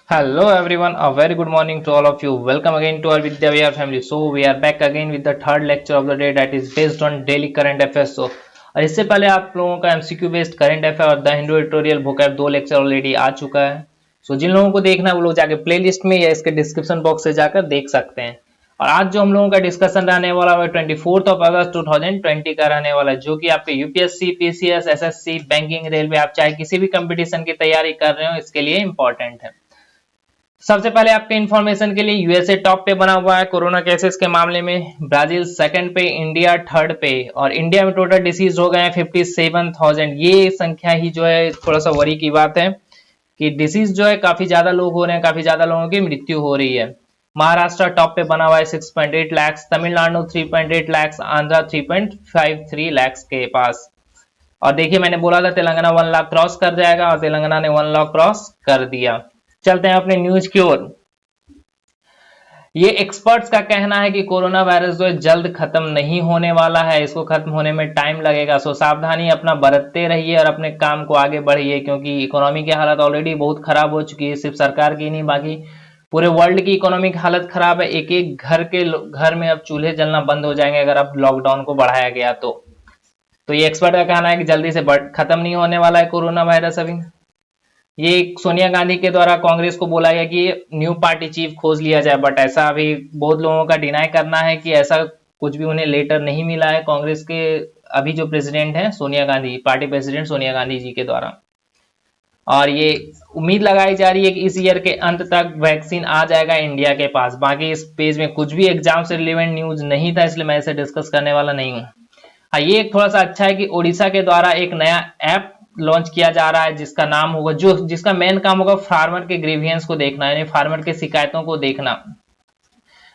Hello everyone, a very good morning to all of you. Welcome again to our Vidya Vihar family. So we are back again with the third lecture of the day that is based on daily current affairs. और इससे पहले आप लोगों का MCQ based current affair और the Hindu editorial vocab दो lecture already आ चुका है। जिन लोगों को देखना है वो लोग जाके प्ले लिस्ट में या इसके डिस्क्रिप्शन बॉक्स से जाकर देख सकते हैं। और आज जो हम लोगों का डिस्कशन रहने वाला है 24 अगस्त 2020 का रहने वाला है, जो कि आपके UPSC, PCS, SSC, banking, railway, आप चाहे किसी भी कंपटीशन की तैयारी कर रहे हो इसके लिए इंपॉर्टेंट है। सबसे पहले आपके इंफॉर्मेशन के लिए यूएसए टॉप पे बना हुआ है कोरोना केसेस के मामले में, ब्राजील सेकंड पे, इंडिया थर्ड पे, और इंडिया में टोटल डिसीज हो गए हैं 57,000। ये संख्या ही जो है थोड़ा सा वरी की बात है कि डिसीज जो है काफी ज्यादा लोग हो रहे हैं, काफी ज्यादा लोगों की मृत्यु हो रही है। महाराष्ट्र टॉप पे बना हुआ है 6.8 लाख, तमिलनाडु 3.8 लाख, आंध्रा 3.53 लाख के पास। और देखिए मैंने बोला था तेलंगाना 1 लाख क्रॉस कर जाएगा और तेलंगाना ने 1 लाख क्रॉस कर दिया। चलते हैं अपने न्यूज की ओर। ये एक्सपर्ट्स का कहना है कि कोरोना वायरस जो है जल्द खत्म नहीं होने वाला है, इसको खत्म होने में टाइम लगेगा। सावधानी अपना बरतते रहिए और अपने काम को आगे बढ़िए, क्योंकि इकोनॉमी की हालत ऑलरेडी बहुत खराब हो चुकी है। सिर्फ सरकार की नहीं, बाकी पूरे वर्ल्ड की इकोनॉमी की हालत खराब है। एक एक घर में अब चूल्हे जलना बंद हो जाएंगे अगर अब लॉकडाउन को बढ़ाया गया तो ये एक्सपर्ट का कहना है कि जल्दी से खत्म नहीं होने वाला है कोरोना वायरस अभी। ये सोनिया गांधी के द्वारा कांग्रेस को बोला गया कि न्यू पार्टी चीफ खोज लिया जाए, बट ऐसा अभी बहुत लोगों का डिनाई करना है कि ऐसा कुछ भी उन्हें लेटर नहीं मिला है कांग्रेस के अभी जो प्रेसिडेंट है सोनिया गांधी, पार्टी प्रेसिडेंट सोनिया गांधी जी के द्वारा। और ये उम्मीद लगाई जा रही है कि इस ईयर के अंत तक वैक्सीन आ जाएगा इंडिया के पास। बाकी इस पेज में कुछ भी एग्जाम से रिलेवेंट न्यूज नहीं था, इसलिए मैं इसे डिस्कस करने वाला नहीं हूँ। हाँ, ये एक थोड़ा सा अच्छा है कि ओडिशा के द्वारा एक नया ऐप लॉन्च किया जा रहा है जिसका नाम होगा, जिसका मेन काम होगा फार्मर के ग्रीवियंस को देखना, यानी फार्मर के शिकायतों को देखना।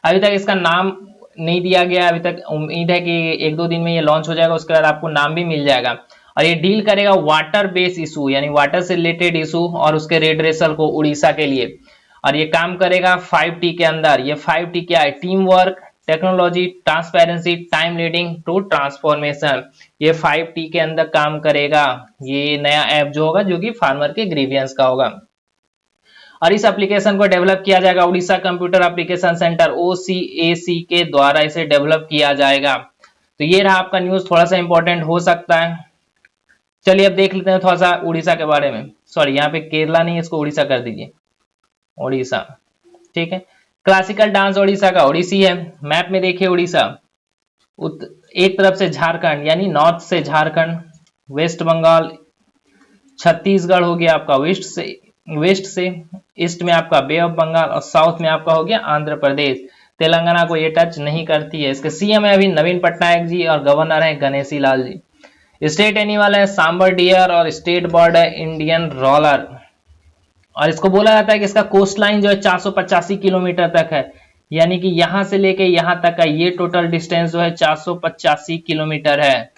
अभी तक इसका नाम नहीं दिया गया, अभी तक उम्मीद है कि एक दो दिन में ये लॉन्च हो जाएगा, उसके बाद आपको नाम भी मिल जाएगा। और ये डील करेगा वाटर बेस इशू, यानी वाटर से रिलेटेड इशू और उसके रेडरेसल को उड़ीसा के लिए। और ये काम करेगा 5T के अंदर। ये 5T क्या है? Team work, technology, transparency, time leading to transformation. ये 5T के अंदर काम करेगा ये नया ऐप जो होगा, जो कि फार्मर के ग्रीवियंस का होगा। और इस एप्लीकेशन को डेवलप किया जाएगा Orissa computer application centre OCAC के द्वारा, इसे डेवलप किया जाएगा। तो ये रहा आपका न्यूज, थोड़ा सा इंपॉर्टेंट हो सकता है। चलिए अब देख लेते हैं थोड़ा सा उड़ीसा के बारे में। सॉरी, यहाँ पे केरला नहीं, इसको उड़ीसा कर दीजिए, उड़ीसा। ठीक है, क्लासिकल डांस उड़ीसा का ओडिसी है। मैप में देखिए उड़ीसा एक तरफ से झारखंड, यानी नॉर्थ से झारखंड, वेस्ट बंगाल, छत्तीसगढ़ हो गया आपका वेस्ट से, ईस्ट में आपका बे ऑफ बंगाल, और साउथ में आपका हो गया आंध्र प्रदेश। तेलंगाना को ये टच नहीं करती है। इसके सीएम है अभी नवीन पटनायक जी और गवर्नर है गणेशी लाल जी। स्टेट एनिमल है सांबर डियर और स्टेट बर्ड है इंडियन रॉलर। और इसको बोला जाता है कि इसका कोस्ट लाइन जो है 485 किलोमीटर तक है, यानी कि यहां से लेके यहां तक का ये टोटल डिस्टेंस जो है 485 किलोमीटर है।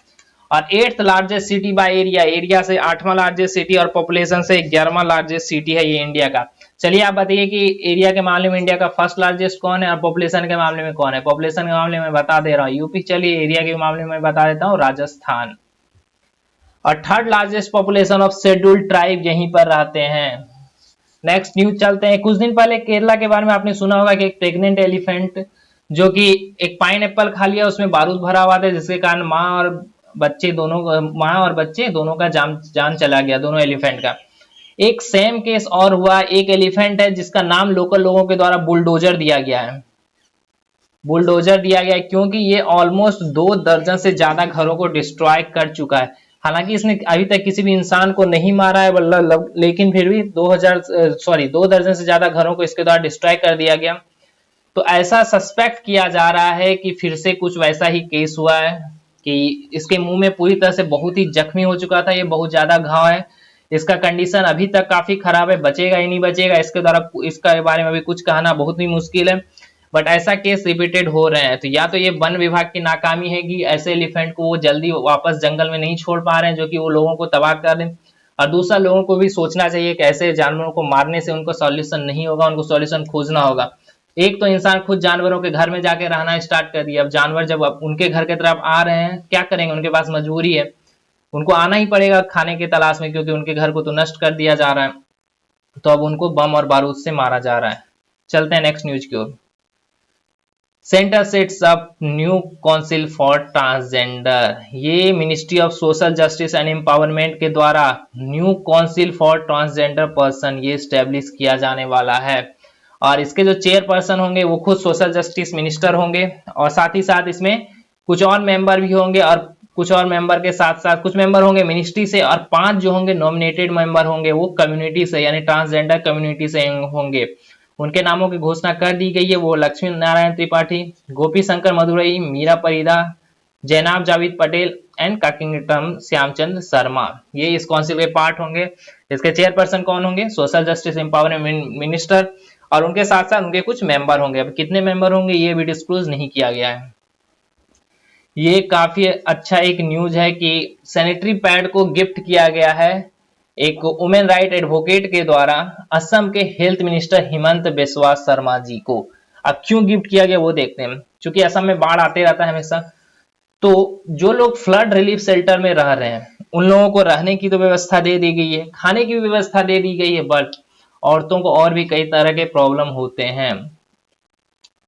और 8th largest city by area से 8वां लार्जेस्ट सिटी और पॉपुलेशन से 11वां लार्जेस्ट सिटी है ये इंडिया का। चलिए आप बताइए कि एरिया के मामले में इंडिया का फर्स्ट लार्जेस्ट कौन है और पॉपुलेशन के मामले में कौन है? पॉपुलेशन के मामले में बता दे रहा हूँ यूपी, चलिए एरिया के मामले में बता देता हूँ राजस्थान। और third largest population of scheduled tribe यहीं पर रहते हैं। नेक्स्ट न्यूज चलते हैं। कुछ दिन पहले केरला के बारे में आपने सुना होगा कि एक प्रेग्नेंट एलिफेंट जो कि एक पाइन एप्पल खा लिया, उसमें बारूद भरा हुआ था, जिसके कारण माँ और बच्चे दोनों का जान चला गया, दोनों एलिफेंट का। एक सेम केस और हुआ, एक एलिफेंट है जिसका नाम लोकल लोगों के द्वारा बुलडोजर दिया गया है। बुलडोजर दिया गया है क्योंकि ये ऑलमोस्ट 2 दर्जन से ज्यादा घरों को डिस्ट्रॉय कर चुका है। हालांकि इसने अभी तक किसी भी इंसान को नहीं मारा है, लेकिन फिर भी 2 दर्जन से ज्यादा घरों को इसके द्वारा डिस्ट्रॉय कर दिया गया। तो ऐसा सस्पेक्ट किया जा रहा है कि फिर से कुछ वैसा ही केस हुआ है कि इसके मुंह में पूरी तरह से बहुत ही जख्मी हो चुका था, ये बहुत ज्यादा घाव है, इसका कंडीशन अभी तक काफी खराब है। बचेगा ही नहीं बचेगा इसके बारे में अभी कुछ कहना बहुत ही मुश्किल है, बट ऐसा केस रिपीटेड हो रहे हैं। तो या तो ये वन विभाग की नाकामी है कि ऐसे एलिफेंट को वो जल्दी वापस जंगल में नहीं छोड़ पा रहे हैं जो कि वो लोगों को तबाह कर दें, और दूसरा लोगों को भी सोचना चाहिए कि ऐसे जानवरों को मारने से उनको सॉल्यूशन नहीं होगा, उनको सॉल्यूशन खोजना होगा। एक तो इंसान खुद जानवरों के घर में जाके रहना स्टार्ट कर दिया, अब जानवर जब उनके घर की तरफ आ रहे हैं क्या करेंगे? उनके पास मजबूरी है, उनको आना ही पड़ेगा खाने की तलाश में, क्योंकि उनके घर को तो नष्ट कर दिया जा रहा है। तो अब उनको बम और बारूद से मारा जा रहा है। चलते हैं नेक्स्ट न्यूज की ओर। Centre sets up new council for transgender. ये ministry of social justice and empowerment के द्वारा new council for transgender person ये स्टैब्लिश किया जाने वाला है। और इसके जो चेयरपर्सन होंगे वो खुद सोशल जस्टिस मिनिस्टर होंगे, और साथ ही साथ इसमें कुछ और मेंबर भी होंगे, और कुछ और मेंबर के साथ साथ कुछ मेंबर होंगे मिनिस्ट्री से, और 5 जो होंगे नॉमिनेटेड मेंबर होंगे वो कम्युनिटी से, यानी ट्रांसजेंडर कम्युनिटी से होंगे। उनके नामों की घोषणा कर दी गई है। वो लक्ष्मी नारायण त्रिपाठी, गोपी शंकर मदुरई, मीरा परिदा, जैनाब जावेद पटेल एंड काकिंगटम श्यामचंद्र शर्मा, ये इस काउंसिल के पार्ट होंगे। इसके चेयरपर्सन कौन होंगे? सोशल जस्टिस एम्पावरमेंट मिनिस्टर, और उनके साथ साथ उनके कुछ मेंबर होंगे। अब कितने मेंबर होंगे ये भी डिस्क्लोज नहीं किया गया है। ये काफी अच्छा एक न्यूज है कि सैनिटरी पैड को गिफ्ट किया गया है एक वुमेन राइट एडवोकेट के द्वारा असम के हेल्थ मिनिस्टर हिमंत बिस्वा शर्मा जी को। अब क्यों गिफ्ट किया गया वो देखते हैं। क्योंकि असम में बाढ़ आते रहता है हमेशा, तो जो लोग फ्लड रिलीफ शेल्टर में रह रहे हैं उन लोगों को रहने की तो व्यवस्था दे दी गई है, खाने की भी व्यवस्था दे दी गई है, बट औरतों को और भी कई तरह के प्रॉब्लम होते हैं,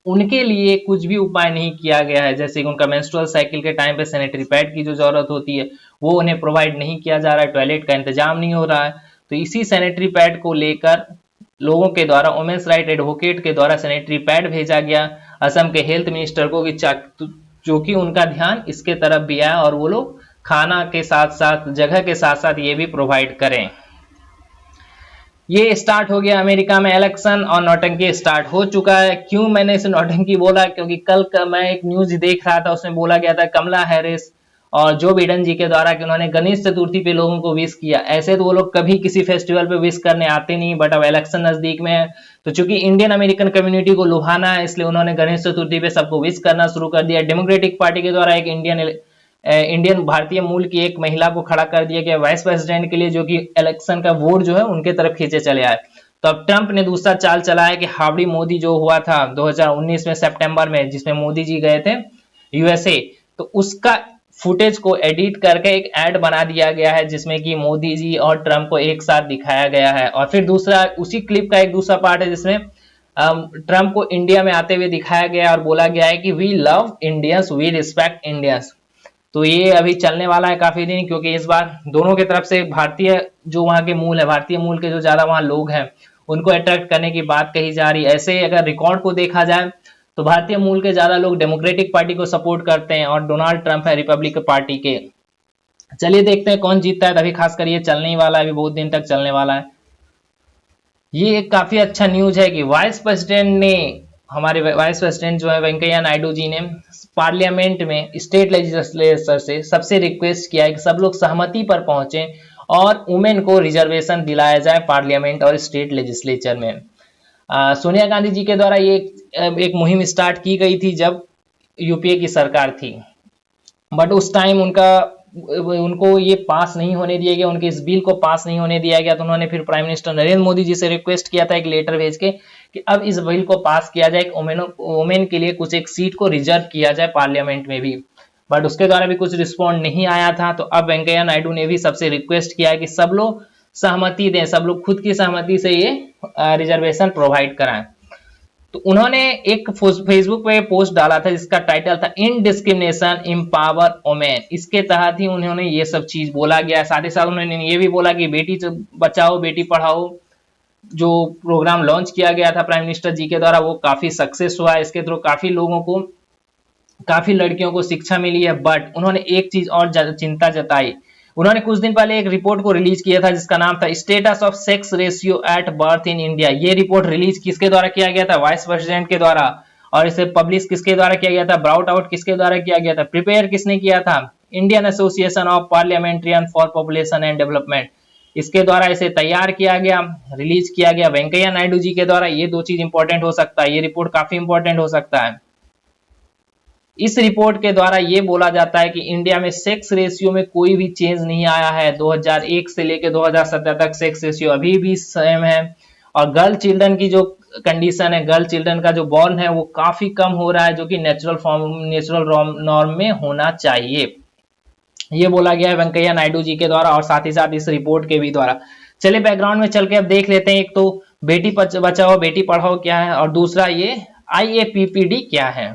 उनके लिए कुछ भी उपाय नहीं किया गया है। जैसे कि उनका मेंस्ट्रुअल साइकिल के टाइम पे सैनिटरी पैड की जो जरूरत होती है वो उन्हें प्रोवाइड नहीं किया जा रहा है, टॉयलेट का इंतजाम नहीं हो रहा है। तो इसी सैनिटरी पैड को लेकर लोगों के द्वारा वुमेन्स राइट एडवोकेट के द्वारा सैनिटरी पैड भेजा गया असम के हेल्थ मिनिस्टर को, जो कि उनका ध्यान इसके तरफ भी आया और वो लोग खाना के साथ साथ जगह के साथ साथ ये भी प्रोवाइड करें। ये स्टार्ट हो गया अमेरिका में इलेक्शन और नौटंकी स्टार्ट हो चुका है। क्यों मैंने इसे नौटंकी बोला? क्योंकि कल का मैं एक न्यूज देख रहा था, उसमें बोला गया था कमला हैरिस और जो बिडेन जी के द्वारा कि उन्होंने गणेश चतुर्थी पे लोगों को विश किया। ऐसे तो वो लोग कभी किसी फेस्टिवल पे विश करने आते नहीं, बट अब इलेक्शन नजदीक में है तो चूंकि इंडियन अमेरिकन कम्युनिटी को लुभाना है इसलिए उन्होंने गणेश चतुर्थी पे सबको विश करना शुरू कर दिया। डेमोक्रेटिक पार्टी के द्वारा एक इंडियन भारतीय मूल की एक महिला को खड़ा कर दिया गया वाइस प्रेसिडेंट के लिए, जो कि इलेक्शन का वोट जो है उनके तरफ खींचे चले आए। तो अब ट्रंप ने दूसरा चाल चलाया कि हावड़ी मोदी जो हुआ था 2019 में सितंबर में, जिसमें मोदी जी गए थे यूएसए, तो उसका फुटेज को एडिट करके एक ऐड बना दिया गया है जिसमें कि मोदी जी और ट्रंप को एक साथ दिखाया गया है। और फिर दूसरा उसी क्लिप का एक दूसरा पार्ट है जिसमें ट्रंप को इंडिया में आते हुए दिखाया गया और बोला गया है कि we love Indians, we respect Indians. तो ये अभी चलने वाला है काफी दिन, क्योंकि इस बार दोनों की तरफ से भारतीय जो वहां के मूल है, भारतीय मूल के जो ज्यादा वहां लोग हैं उनको अट्रैक्ट करने की बात कही जा रही है। ऐसे अगर रिकॉर्ड को देखा जाए तो भारतीय मूल के ज्यादा लोग डेमोक्रेटिक पार्टी को सपोर्ट करते हैं और डोनाल्ड ट्रंप है रिपब्लिक पार्टी के। चलिए देखते हैं कौन जीतता है। अभी खासकर ये चलने ही वाला है, अभी बहुत दिन तक चलने वाला है। ये एक काफी अच्छा न्यूज है कि हमारे वाइस प्रेसिडेंट जो है वेंकैया नायडू जी ने पार्लियामेंट में स्टेट लेजिस्लेचर से सबसे रिक्वेस्ट किया है कि सब लोग सहमति पर पहुंचे और वुमेन को रिजर्वेशन दिलाया जाए पार्लियामेंट और स्टेट लेजिस्लेचर में। सोनिया गांधी जी के द्वारा ये एक मुहिम स्टार्ट की गई थी जब यूपीए की सरकार थी, बट उस टाइम उनको ये पास नहीं होने दिया गया, उनके इस बिल को पास नहीं होने दिया गया। तो उन्होंने फिर प्राइम मिनिस्टर नरेंद्र मोदी जी से रिक्वेस्ट किया था एक लेटर भेज के कि अब इस बिल को पास किया जाए, वुमेन के लिए कुछ एक सीट को रिजर्व किया जाए पार्लियामेंट में भी, बट उसके द्वारा भी कुछ रिस्पॉन्ड नहीं आया था। तो अब वेंकैया नायडू ने भी सबसे रिक्वेस्ट किया है कि सब लोग सहमति दें, सब लोग खुद की सहमति से ये रिजर्वेशन प्रोवाइड कराएं। तो उन्होंने एक फेसबुक पे पोस्ट डाला था जिसका टाइटल था इन डिस्क्रिमिनेशन एम्पावर वुमेन। इसके तहत ही उन्होंने ये सब चीज बोला गया। साथ ही साथ उन्होंने ये भी बोला कि बेटी बचाओ बेटी पढ़ाओ जो प्रोग्राम लॉन्च किया गया था प्राइम मिनिस्टर जी के द्वारा वो काफी सक्सेस हुआ। इसके थ्रू काफी लोगों को, काफी लड़कियों को शिक्षा मिली है। बट उन्होंने एक चीज और चिंता जताई। उन्होंने कुछ दिन पहले एक रिपोर्ट को रिलीज किया था जिसका नाम था status of sex ratio at birth in India. ये रिपोर्ट रिलीज किसके द्वारा किया गया था? वाइस प्रेसिडेंट के द्वारा। और इसे पब्लिश किसके द्वारा किया गया था? ब्राउट आउट किसके द्वारा किया गया था? प्रिपेयर किसने किया था? Indian association of parliamentarian for population and development, इसके द्वारा इसे तैयार किया गया, रिलीज किया गया वेंकैया नायडू जी के द्वारा। ये दो चीज इंपॉर्टेंट हो सकता है, ये रिपोर्ट काफी इंपॉर्टेंट हो सकता है। इस रिपोर्ट के द्वारा यह बोला जाता है कि इंडिया में सेक्स रेशियो में कोई भी चेंज नहीं आया है। 2001 से लेकर 2017 तक सेक्स रेशियो अभी भी सेम है। और गर्ल चिल्ड्रन की जो कंडीशन है, गर्ल चिल्ड्रन का जो बॉर्न है वो काफी कम हो रहा है, जो कि नेचुरल नॉर्म में होना चाहिए। ये बोला गया है वेंकैया नायडू जी के द्वारा और साथ ही साथ इस रिपोर्ट के भी द्वारा। चलिए बैकग्राउंड में चल के अब देख लेते हैं। एक तो बेटी बचाओ बेटी पढ़ाओ क्या है, और दूसरा ये IAPPD क्या है।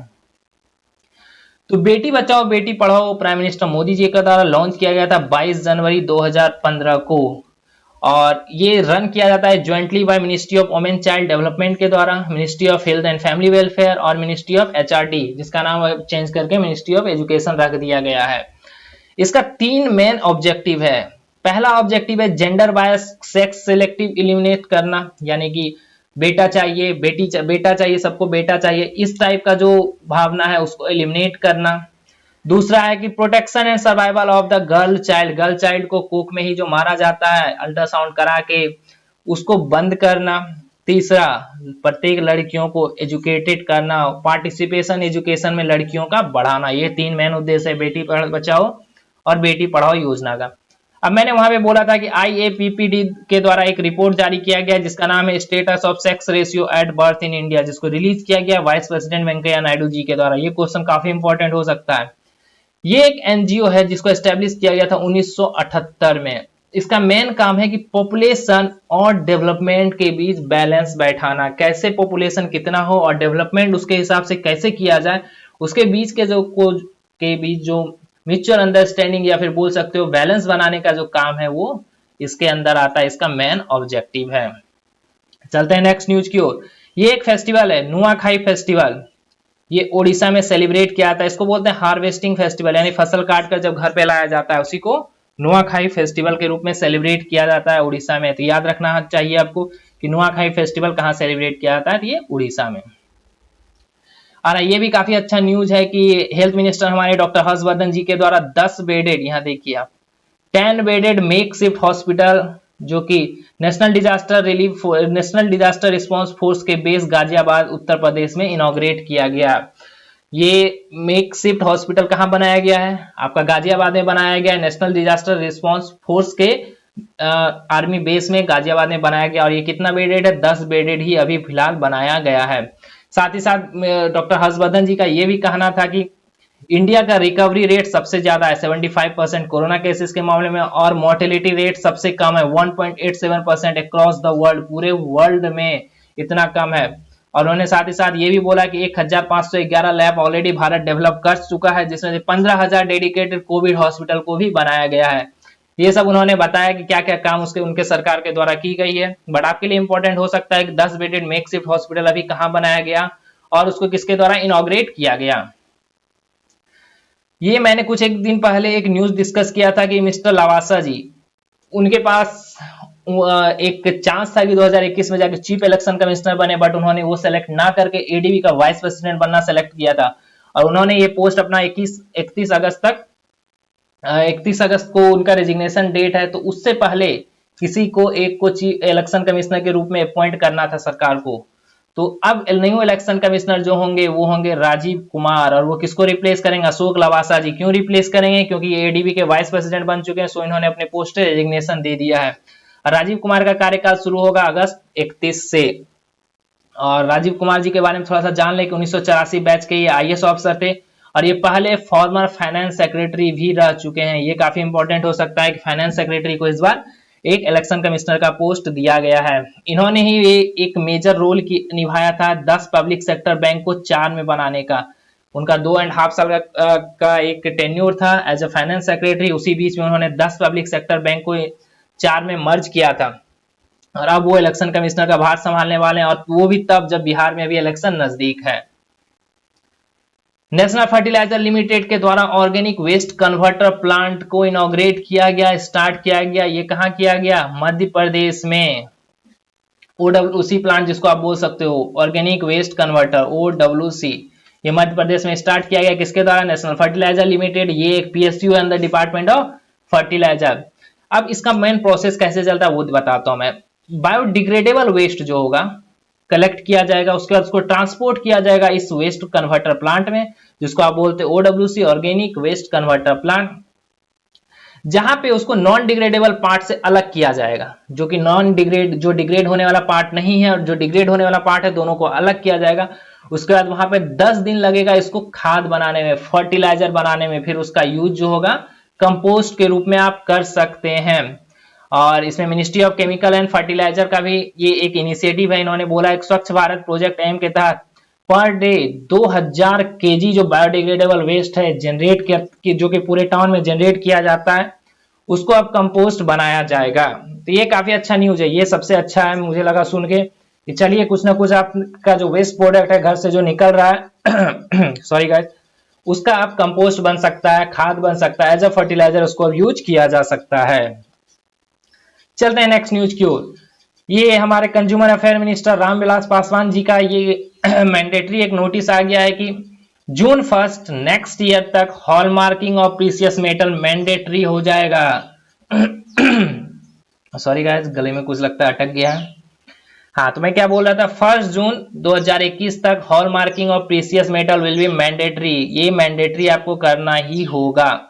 तो बेटी बचाओ बेटी पढ़ाओ प्राइम मिनिस्टर मोदी जी के द्वारा लॉन्च किया गया था 22 जनवरी 2015 को, और ये रन किया जाता है jointly by ministry of women child development के द्वारा, ministry of health and family welfare और मिनिस्ट्री ऑफ HRD, जिसका नाम चेंज करके मिनिस्ट्री ऑफ एजुकेशन रख दिया गया है। इसका 3 मेन ऑब्जेक्टिव है। पहला ऑब्जेक्टिव है gender bias sex selective eliminate करना, यानी कि बेटा चाहिए बेटा चाहिए सबको बेटा चाहिए, इस टाइप का जो भावना है उसको एलिमिनेट करना। दूसरा है कि protection and survival of the girl child को कोख में ही जो मारा जाता है अल्ट्रासाउंड करा के, उसको बंद करना। तीसरा, प्रत्येक लड़कियों को एजुकेटेड करना, पार्टिसिपेशन एजुकेशन में लड़कियों का बढ़ाना। ये 3 मेन उद्देश्य है बेटी बचाओ और बेटी पढ़ाओ योजना का। अब मैंने वहां पे बोला था कि IAPPD के द्वारा एक रिपोर्ट जारी किया गया जिसका नाम है status of sex ratio at birth in India, जिसको रिलीज किया गया वाइस प्रेसिडेंट वेंकैया नायडू जी के द्वारा। ये क्वेश्चन काफी इंपॉर्टेंट हो सकता है। ये एक NGO है जिसको एस्टेब्लिश किया गया था 1978 में। इसका मेन काम है कि पॉपुलेशन और डेवलपमेंट के बीच बैलेंस बैठाना, कैसे पॉपुलेशन कितना हो और डेवलपमेंट उसके हिसाब से कैसे किया जाए, उसके बीच के बीच जो म्यूचुअल अंडरस्टैंडिंग या फिर बोल सकते हो बैलेंस बनाने का जो काम है वो इसके अंदर आता है, इसका मेन ऑब्जेक्टिव है। चलते हैं नेक्स्ट न्यूज की ओर। ये एक फेस्टिवल है नुआखाई फेस्टिवल, ये ओडिशा में सेलिब्रेट किया जाता है। इसको बोलते हैं हार्वेस्टिंग फेस्टिवल, यानी फसल काट कर जब घर पे लाया जाता है उसी को नुआखाई फेस्टिवल के रूप में सेलिब्रेट किया जाता है उड़ीसा में। तो याद रखना चाहिए आपको कि नुआखाई फेस्टिवल कहाँ सेलिब्रेट किया जाता है, तो ये उड़ीसा में। और ये भी काफी अच्छा न्यूज है कि हेल्थ मिनिस्टर हमारे डॉक्टर हर्षवर्धन जी के द्वारा 10 बेडेड, यहाँ देखिए आप 10 बेडेड मेक शिफ्ट हॉस्पिटल, जो कि नेशनल डिजास्टर रिस्पांस फोर्स के बेस गाजियाबाद उत्तर प्रदेश में इनॉग्रेट किया गया। ये मेक शिफ्ट हॉस्पिटल कहाँ बनाया गया है, आपका गाजियाबाद में बनाया गया है। नेशनल डिजास्टर रिस्पांस फोर्स के आर्मी बेस में गाजियाबाद में बनाया गया, और ये कितना बेडेड है, 10 बेडेड ही अभी फिलहाल बनाया गया है। साथ ही साथ डॉक्टर हर्षवर्धन जी का ये भी कहना था कि इंडिया का रिकवरी रेट सबसे ज्यादा है 75% कोरोना केसेस के मामले में, और मोर्टेलिटी रेट सबसे कम है 1.87% अक्रॉस द वर्ल्ड, पूरे वर्ल्ड में इतना कम है। और उन्होंने साथ ही साथ ये भी बोला कि 1511 लैब ऑलरेडी भारत डेवलप कर चुका है, जिसमें 15,000 डेडिकेटेड कोविड हॉस्पिटल को भी बनाया गया है। ये सब उन्होंने बताया कि क्या क्या काम उनके सरकार के द्वारा की गई है। बट आपके लिए इंपॉर्टेंट हो सकता है कि 10 बेडेड मेकशिफ्ट हॉस्पिटल अभी कहां बनाया गया और उसको किसके द्वारा इनॉग्रेट किया गया। ये मैंने कुछ एक दिन पहले एक न्यूज डिस्कस किया था कि मिस्टर लवासा जी, उनके पास एक चांस था कि 2021 में जाकर चीफ इलेक्शन कमिश्नर बने, बट उन्होंने वो सेलेक्ट ना करके एडीबी का वाइस प्रेसिडेंट बनना सेलेक्ट किया था, और उन्होंने ये पोस्ट अपना 31 अगस्त को उनका रेजिग्नेशन डेट है। तो उससे पहले किसी को एक को चीफ इलेक्शन कमिश्नर के रूप में अपॉइंट करना था सरकार को। तो अब न्यू इलेक्शन कमिश्नर जो होंगे वो होंगे राजीव कुमार, और वो किसको रिप्लेस करेंगे, अशोक लवासा जी। क्यों रिप्लेस करेंगे, क्योंकि ये एडीबी के वाइस प्रेसिडेंट बन चुके हैं, सो इन्होंने अपने पोस्ट रेजिग्नेशन दे दिया है। राजीव कुमार का कार्यकाल शुरू होगा अगस्त 31 से। और राजीव कुमार जी के बारे में थोड़ा सा जान लें कि 1984 बैच के ये IAS ऑफिसर थे, और ये पहले फॉर्मर फाइनेंस सेक्रेटरी भी रह चुके हैं। ये काफी इंपॉर्टेंट हो सकता है कि फाइनेंस सेक्रेटरी को इस बार एक इलेक्शन कमिश्नर का पोस्ट दिया गया है। इन्होंने ही एक मेजर रोल निभाया था 10 पब्लिक सेक्टर बैंक को 4 में बनाने का। उनका 2.5 साल का एक टेन्योर था एज ए फाइनेंस सेक्रेटरी। उसी बीच में उन्होंने 10 पब्लिक सेक्टर बैंक को 4 में मर्ज किया था, और अब वो इलेक्शन कमिश्नर का भार संभालने वाले हैं, और वो भी तब जब बिहार में अभी इलेक्शन नजदीक है। नेशनल फर्टिलाइजर लिमिटेड के द्वारा ऑर्गेनिक वेस्ट कन्वर्टर प्लांट को इनॉग्रेट किया गया, स्टार्ट किया गया। ये कहां किया गया, मध्य प्रदेश में। OWC प्लांट जिसको आप बोल सकते हो, ऑर्गेनिक वेस्ट कन्वर्टर OWC, ये मध्य प्रदेश में स्टार्ट किया गया। किसके द्वारा, नेशनल फर्टिलाइजर लिमिटेड। ये एक PSU है अंदर डिपार्टमेंट ऑफ फर्टिलाइजर। अब इसका मेन प्रोसेस कैसे चलता है वो बताता हूं मैं। बायोडिग्रेडेबल वेस्ट जो होगा कलेक्ट किया जाएगा, उसके बाद उसको ट्रांसपोर्ट किया जाएगा इस वेस्ट कन्वर्टर प्लांट में, जिसको आप बोलते हैं OWC, organic waste converter plant, जहां पे उसको नॉन डिग्रेडेबल पार्ट से अलग किया जाएगा। जो कि जो डिग्रेड होने वाला पार्ट नहीं है और जो डिग्रेड होने वाला पार्ट है, दोनों को अलग किया जाएगा। उसके बाद वहां पे 10 दिन लगेगा इसको खाद बनाने में, फर्टिलाइजर बनाने में। फिर उसका यूज जो होगा कंपोस्ट के रूप में आप कर सकते हैं। और इसमें ministry of chemical and fertiliser का भी ये एक इनिशिएटिव है। इन्होंने बोला एक स्वच्छ भारत प्रोजेक्ट एम के तहत पर डे 2000 केजी जो बायोडिग्रेडेबल वेस्ट है जनरेट जो कि पूरे टाउन में जनरेट किया जाता है उसको अब कंपोस्ट बनाया जाएगा। तो ये काफी अच्छा न्यूज है, ये सबसे अच्छा है मुझे लगा सुन के कि चलिए कुछ ना कुछ आपका जो वेस्ट प्रोडक्ट है घर से जो निकल रहा है सॉरी गाइस, उसका आप कंपोस्ट बन सकता है, खाद बन सकता है, एज अ फर्टिलाइजर उसको अब यूज किया जा सकता है। चलते हैं नेक्स्ट न्यूज की ओर। ये हमारे consumer affair minister Ramvilas Paswan ji का ये मैंडेटरी एक नोटिस आ गया है कि जून 1 नेक्स्ट ईयर तक hallmarking of precious metal mandatory हो जाएगा। सॉरी गाइस, गले में कुछ लगता है अटक गया है। हाँ, तो मैं क्या बोल रहा था, 1 जून 2021 तक hallmarking of precious metal will be mandatory. ये मैंडेटरी आपको करना ही होगा।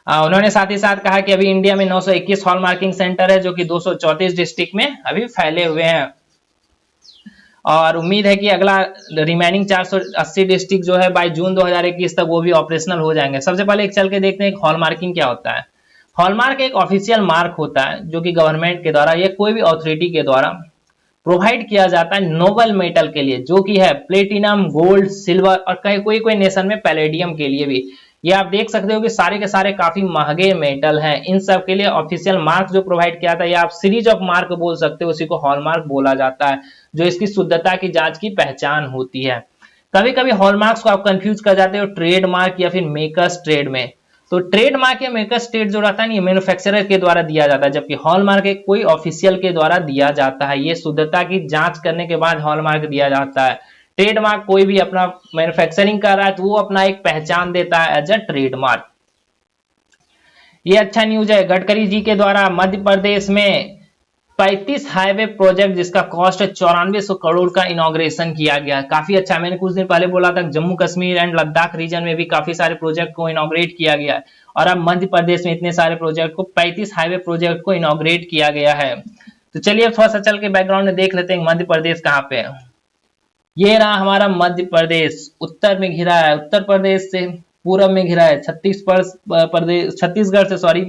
उन्होंने साथ ही साथ कहा कि अभी इंडिया में 921 हॉलमार्किंग सेंटर है जो कि 234 डिस्ट्रिक्ट में अभी फैले हुए हैं और उम्मीद है कि अगला रिमेनिंग 480 डिस्ट्रिक्ट जो है बाय जून 2021 तक वो भी ऑपरेशनल हो जाएंगे। सबसे पहले एक चल के देखते हैं हॉलमार्किंग क्या होता है। हॉलमार्क एक ऑफिशियल मार्क होता है जो कि गवर्नमेंट के द्वारा या कोई भी अथॉरिटी के द्वारा प्रोवाइड किया जाता है नोबल मेटल के लिए, जो कि है प्लेटिनम, गोल्ड, सिल्वर और कोई कोई नेशन में पैलेडियम के लिए भी। ये आप देख सकते हो कि सारे के सारे काफी महंगे मेटल हैं। इन सब के लिए ऑफिशियल मार्क जो प्रोवाइड किया था या आप सीरीज ऑफ मार्क बोल सकते हो, उसी को हॉलमार्क बोला जाता है, जो इसकी शुद्धता की जांच की पहचान होती है। कभी कभी हॉलमार्क्स को आप कंफ्यूज कर जाते हो ट्रेडमार्क या फिर मेकर्स ट्रेड में। तो ट्रेडमार्क या मेकर्स ट्रेड जो रहता है ना, ये मैन्युफैक्चरर के द्वारा दिया जाता है, जबकि हॉलमार्क एक कोई ऑफिशियल के द्वारा दिया जाता है। ये शुद्धता की जांच करने के बाद हॉलमार्क दिया जाता है। ट्रेडमार्क कोई भी अपना मैन्युफैक्चरिंग कर रहा है तो वो अपना एक पहचान देता है एज अ ट्रेडमार्क। ये अच्छा न्यूज है, गडकरी जी के द्वारा मध्य प्रदेश में 35 हाईवे प्रोजेक्ट जिसका कॉस्ट है 9400 करोड़ का इनॉग्रेशन किया गया। काफी अच्छा, मैंने कुछ दिन पहले बोला था जम्मू कश्मीर एंड लद्दाख रीजन में भी काफी सारे प्रोजेक्ट को इनॉग्रेट किया गया है और अब मध्य प्रदेश में इतने सारे प्रोजेक्ट को 35 हाईवे प्रोजेक्ट को इनॉग्रेट किया गया है। तो चलिए थोड़ा सा चल के बैकग्राउंड में देख लेते हैं मध्य प्रदेश कहाँ पे है। ये रहा हमारा मध्य प्रदेश, उत्तर में घिरा है, उत्तर प्रदेश से पूरब में घिरा है छत्तीसगढ़ से सॉरी,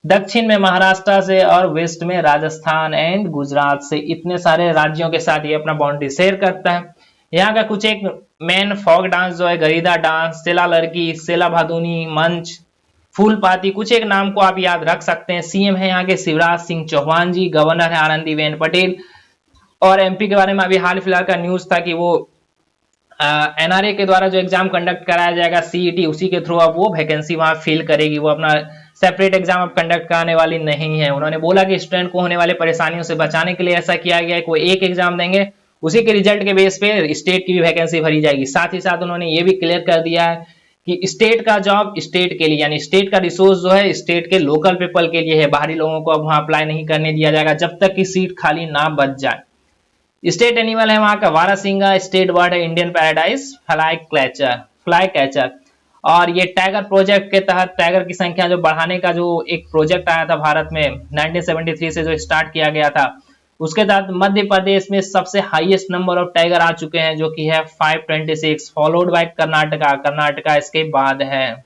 दक्षिण में महाराष्ट्र से और वेस्ट में राजस्थान एंड गुजरात से। इतने सारे राज्यों के साथ ये अपना बाउंड्री शेयर करता है। यहाँ का कुछ एक मेन फोक डांस जो है गरीदा डांस, सेला लड़की, सेला भादुनी, मंच, फूलपाती, कुछ एक नाम को आप याद रख सकते हैं। सीएम है यहाँ के शिवराज सिंह चौहान जी, गवर्नर है आनंदीबेन पटेल। और एमपी के बारे में अभी हाल फिलहाल का न्यूज था कि वो एनआरए के द्वारा जो एग्जाम कंडक्ट कराया जाएगा सीईटी, उसी के थ्रू अब वो वैकेंसी वहां फिल करेगी, वो अपना सेपरेट एग्जाम अब कंडक्ट कराने वाली नहीं है। उन्होंने बोला कि स्टूडेंट को होने वाले परेशानियों से बचाने के लिए ऐसा किया गया है कि वो एक एग्जाम देंगे, उसी के रिजल्ट के बेस पे स्टेट की भी वैकेंसी भरी जाएगी। साथ ही साथ उन्होंने ये भी क्लियर कर दिया है कि स्टेट का जॉब स्टेट के लिए, यानी स्टेट का रिसोर्स जो है स्टेट के लोकल पीपल के लिए है, बाहरी लोगों को अब वहां अप्लाई नहीं करने दिया जाएगा जब तक कि सीट खाली ना बच जाए। स्टेट एनिमल है वहां का वारासिंगा, स्टेट बर्ड है इंडियन पैराडाइज फ्लाई कैचर। और ये टाइगर प्रोजेक्ट के तहत टाइगर की संख्या जो बढ़ाने का जो एक प्रोजेक्ट आया था भारत में 1973 से जो स्टार्ट किया गया था, उसके तहत मध्य प्रदेश में सबसे हाईएस्ट नंबर ऑफ टाइगर आ चुके हैं जो कि है 526, फॉलोड बाय कर्नाटका इसके बाद है।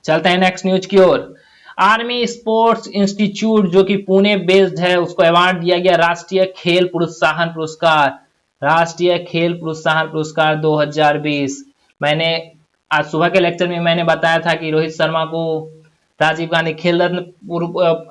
चलते हैं नेक्स्ट न्यूज की ओर। आर्मी स्पोर्ट्स इंस्टीट्यूट जो कि पुणे बेस्ड है, उसको अवार्ड दिया गया राष्ट्रीय खेल प्रोत्साहन पुरस्कार, राष्ट्रीय खेल प्रोत्साहन पुरस्कार 2020। मैंने आज सुबह के लेक्चर में मैंने बताया था कि रोहित शर्मा को राजीव गांधी खेल रत्न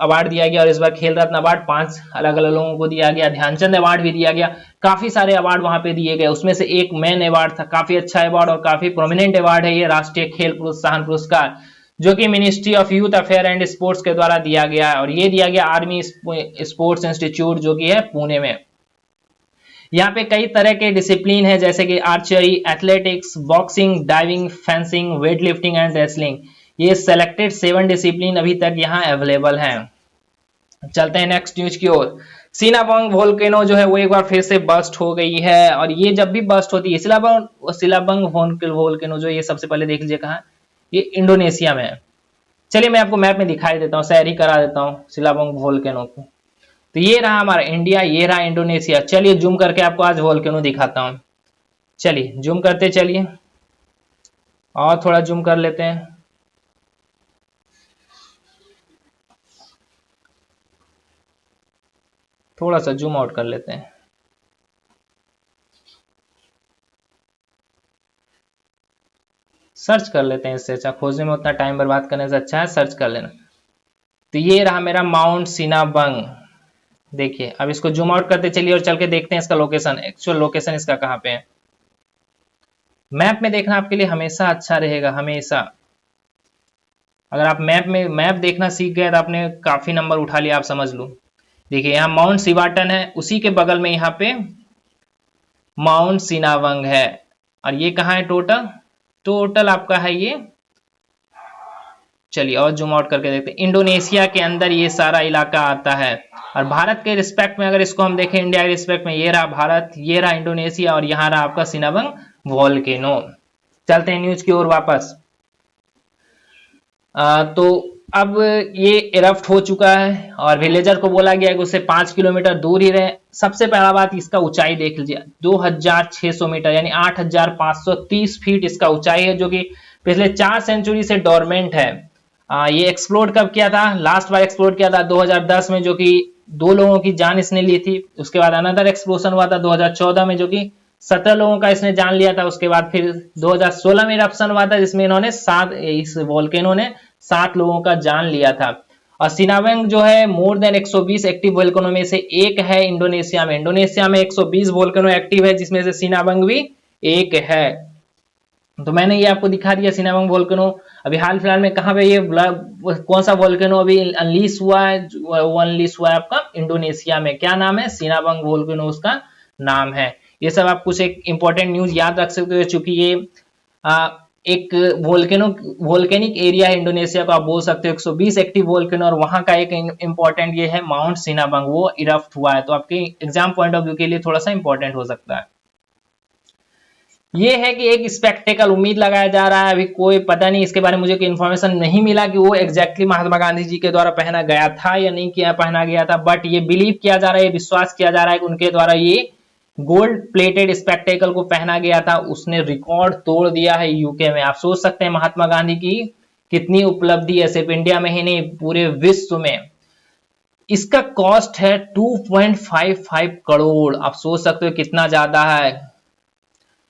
अवार्ड दिया गया और इस बार खेल रत्न अवार्ड 5 अलग अलग लोगों को दिया गया, ध्यानचंद अवार्ड भी दिया गया, काफी सारे अवार्ड वहां पे दिए गए। उसमें से एक मेन अवार्ड था, काफी अच्छा अवार्ड और काफी प्रोमिनेंट अवार्ड है ये राष्ट्रीय खेल प्रोत्साहन पुरस्कार, जो कि ministry of youth affair and sports के द्वारा दिया गया है और ये दिया गया आर्मी स्पोर्ट्स इंस्टीट्यूट जो कि है पुणे में। यहाँ पे कई तरह के डिसिप्लिन है जैसे कि archery, athletics, boxing, diving, fencing, weight lifting and wrestling. ये सेलेक्टेड 7 डिसिप्लिन अभी तक यहाँ अवेलेबल हैं। चलते हैं नेक्स्ट न्यूज की ओर। सिलाबंग वोल्केनो जो है वो एक बार फिर से बस्ट हो गई है और ये जब भी बस्ट होती है सिलाबंग वोल्केनो जो, ये सबसे पहले देख लीजिए कहाँ, ये इंडोनेशिया में है। चलिए मैं आपको मैप में दिखाई देता हूँ, सैर ही करा देता हूँ सिलाबंग वोल्केनो को। तो ये रहा हमारा इंडिया, ये रहा इंडोनेशिया। चलिए जूम करके आपको आज वोल्केनो दिखाता हूँ। चलिए जूम करते चलिए और थोड़ा जूम कर लेते हैं। थोड़ा सा जूम आउट कर लेते हैं। सर्च कर लेते हैं, इससे अच्छा खोजने में उतना टाइम बर्बाद करने से अच्छा है सर्च कर लेना। तो ये रहा मेरा माउंट सिनाबंग। देखिए अब इसको जूम आउट करते चलिए और चल के देखते हैं इसका लोकेशन, एक्चुअल लोकेशन इसका कहाँ पे है। मैप में देखना आपके लिए हमेशा अच्छा रहेगा, हमेशा। अगर आप मैप देखना सीख गए तो आपने काफी नंबर उठा लिया, आप समझ लो। देखिए यहाँ माउंट सिवाटन है, उसी के बगल में यहाँ पे माउंट सिनावंग है। और ये कहाँ है टोटल? टोटल आपका है ये, चलिए और जूम आउट करके देखते हैं, इंडोनेशिया के अंदर ये सारा इलाका आता है। और भारत के रिस्पेक्ट में अगर इसको हम देखें, इंडिया के रिस्पेक्ट में, ये रहा भारत, ये रहा इंडोनेशिया और यहाँ रहा आपका सिनावंग वॉल्केनो। चलते हैं न्यूज की ओर वापस। तो अब ये इरप्ट हो चुका है और विलेजर को बोला गया है कि उससे 5 किलोमीटर दूर ही रहे। सबसे पहला बात, इसका ऊंचाई देख लीजिए, 2600 मीटर यानी 8530 फीट इसका ऊंचाई है, जो कि पिछले 4 सेंचुरी से डोरमेंट है। ये एक्सप्लोड कब किया था? लास्ट बार एक्सप्लोड किया था 2010 में, जो कि 2 लोगों की जान इसने ली थी। उसके बाद अनदर एक्सप्लोशन हुआ था 2014 में, जो कि 17 लोगों का इसने जान लिया था। उसके बाद फिर 2016 में इरप्शन हुआ था, जिसमें इन्होंने इस वोल्केनो ने 7 लोगों का जान लिया था। और सिनावंग जो है मोर देन 120 एक्टिव वोल्केनो में से एक है इंडोनेशिया में। इंडोनेशिया में 120 वोल्केनो एक्टिव है, जिसमें से सिनावंग भी एक है। तो मैंने ये आपको दिखा दिया सिनावंग वोल्केनो। अभी हाल फिलहाल में कहाँ पे ये कौन सा वोल्केनो अभी अनलीश हुआ है? वो अनलीश हुआ है आपका इंडोनेशिया में। क्या नाम है? सिनावंग वोल्केनो उसका नाम है। ये सब आप कुछ एक इंपॉर्टेंट न्यूज याद रख सकते हो, चूंकि ये एक वोल्केनिक एरिया है इंडोनेशिया को, आप बोल सकते हो 120 एक्टिव वोल्केनो, और वहां का एक इंपॉर्टेंट ये है माउंट सिनावंग, वो इरप्ट हुआ है। तो आपके एग्जाम पॉइंट ऑफ व्यू के लिए थोड़ा सा इंपॉर्टेंट हो सकता है। ये है कि एक स्पेक्टेकल उम्मीद लगाया जा रहा है, अभी कोई पता नहीं, इसके बारे में मुझे कोई इन्फॉर्मेशन नहीं मिला कि वो एग्जैक्टली महात्मा गांधी जी के द्वारा पहना गया था या नहीं किया पहना गया था। बट ये बिलीव किया जा रहा है, विश्वास किया जा रहा है कि उनके द्वारा ये गोल्ड प्लेटेड स्पेक्टेकल को पहना गया था। उसने रिकॉर्ड तोड़ दिया है यूके में। आप सोच सकते हैं महात्मा गांधी की कितनी उपलब्धि है, सिर्फ इंडिया में ही नहीं पूरे विश्व में। इसका कॉस्ट है 2.55 करोड़। आप सोच सकते हो कितना ज्यादा है,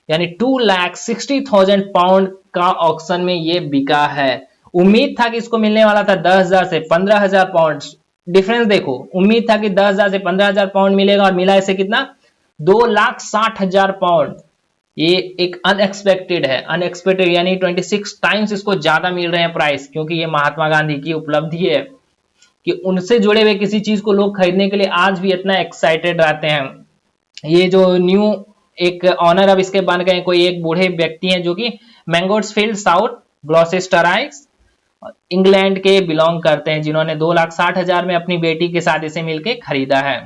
यानी 2,60,000 पाउंड का ऑक्शन में ये बिका है। उम्मीद था कि इसको मिलने वाला था 10,000 से 15,000 पाउंड। डिफरेंस देखो, उम्मीद था कि 10,000 से 15,000 पाउंड मिलेगा और मिला इसे कितना? 2,60,000 पाउंड। ये एक अनएक्सपेक्टेड है, अनएक्सपेक्टेड यानी 26 टाइम्स इसको ज्यादा मिल रहे हैं प्राइस, क्योंकि ये महात्मा गांधी की उपलब्धि है कि उनसे जुड़े हुए किसी चीज को लोग खरीदने के लिए आज भी इतना एक्साइटेड रहते हैं। ये जो न्यू एक ऑनर अब इसके बन गए, कोई एक बूढ़े व्यक्ति हैं जो कि मैंगोट्सफील्ड साउथ ग्लॉसेस्टरशायर इंग्लैंड के बिलोंग करते हैं, जिन्होंने 2,60,000 में अपनी बेटी के साथ इसे मिलकर खरीदा है।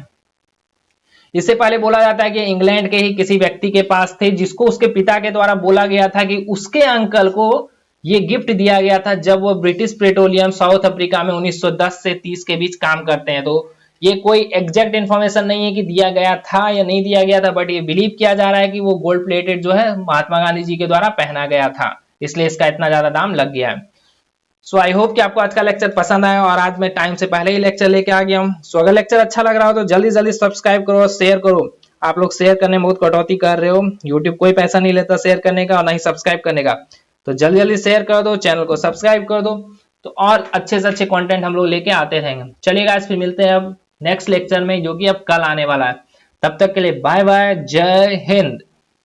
इससे पहले बोला जाता है कि इंग्लैंड के ही किसी व्यक्ति के पास थे, जिसको उसके पिता के द्वारा बोला गया था कि उसके अंकल को ये गिफ्ट दिया गया था जब वो ब्रिटिश पेट्रोलियम साउथ अफ्रीका में 1910 से 30 के बीच काम करते हैं। तो ये कोई एग्जैक्ट इन्फॉर्मेशन नहीं है कि दिया गया था या नहीं दिया गया था, बट ये बिलीव किया जा रहा है कि वो गोल्ड प्लेटेड जो है महात्मा गांधी जी के द्वारा पहना गया था, इसलिए इसका इतना ज्यादा दाम लग गया है। सो आई होप कि आपको आज का लेक्चर पसंद आया, और आज मैं टाइम से पहले ही लेक्चर लेके आ गया हूँ। सो अगर लेक्चर अच्छा लग रहा हो तो जल्दी जल्दी सब्सक्राइब करो, शेयर करो। आप लोग शेयर करने में बहुत कटौती कर रहे हो, यूट्यूब कोई पैसा नहीं लेता शेयर करने का और ना ही सब्सक्राइब करने का। तो जल्दी जल्दी शेयर कर दो, चैनल को सब्सक्राइब कर दो, तो और अच्छे से अच्छे कंटेंट हम लोग लेके आते रहेंगे। चलिए गाइस, फिर मिलते हैं अब नेक्स्ट लेक्चर में, जो कि अब कल आने वाला है। तब तक के लिए बाय बाय, जय हिंद।